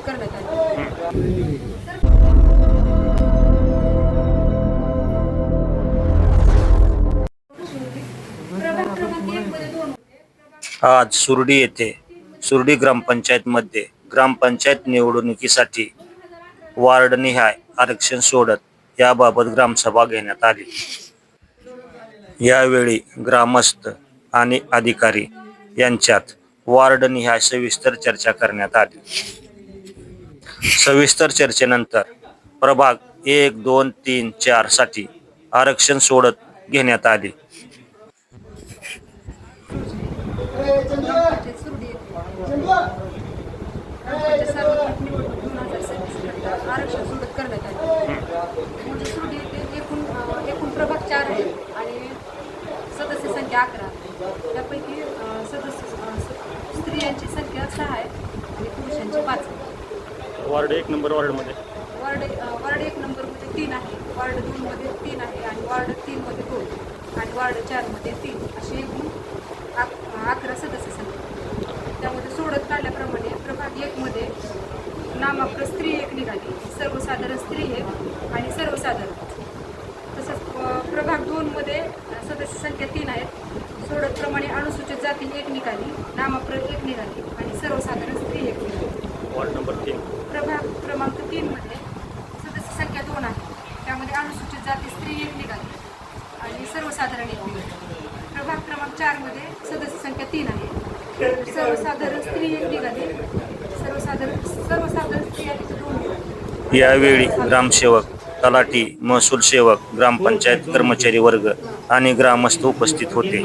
करण्यात आली. प्रभाग क्रमांक 1 मध्ये 2 आज सुर्डी येथे सुर्डी ग्रामपंचायतमध्ये ग्रामपंचायत निवडणुकीसाठी वार्डनिहाय आरक्षण सोडत याबाबत ग्रामसभा घेण्यात आली. यावेळी ग्रामस्थ आणि अधिकारी यांच्यात वार्डनिहाय सविस्तर चर्चा करण्यात आली. सविस्तर चर्चेनंतर प्रभाग 1, 2, 3, 4 साठी आरक्षण सोडत घेण्यात आले. ग्रामपंचायत सुर्डी येथे ग्रामपंचायत सार्वत्रिक निवडणूक 2026 करता आरक्षण सोडत करण्यात आले. म्हणजे सुर्डी येथे एकूण प्रभाग 4 आहे आणि सदस्य संख्या 11. त्यापैकी स्त्रियांची संख्या 6 आहे आणि पुरुषांची 5 आहे. वार्ड 1 नंबर वार्डमध्ये वार्ड 1 नंबरमध्ये 3 आहे, वार्ड 2 मध्ये 3 आहे आणि वार्ड 3 मध्ये 2 आणि वार्ड 4 मध्ये 3 असे एकूण 11 सदस्य संख्या. त्यामध्ये सोडत काढल्याप्रमाणे प्रभाग 1 मध्ये नामात्र स्त्री 1 निघाली, सर्वसाधारण स्त्री 1 आणि सर्वसाधारण. तसंच प्रभाग 2 मध्ये सदस्य संख्या 3 आहेत. सोडतप्रमाणे अनुसूचित जाती 1 निघाली, नामप्रत 1 निघाली आणि सर्वसाधारण स्त्री 1 निघाली. वार्ड नंबर 3 प्रभाग क्रमांक 3 मध्ये सदस्य संख्या 2 आहे. त्यामध्ये अनुसूचित जाती स्त्री 1 निघाली आणि सर्वसाधारण 1 निघाली. प्रभाग क्रमांक 4 मध्ये सदस्य संख्या 3 आहे. सर्वसाधारण स्त्री 1 निघाली, सर्वसाधारण स्त्री 2 निघाली. यावेळी ग्रामसेवक, तलाठी, महसूल सेवक, ग्रामपंचायत कर्मचारी वर्ग आणि ग्रामस्थ उपस्थित होते.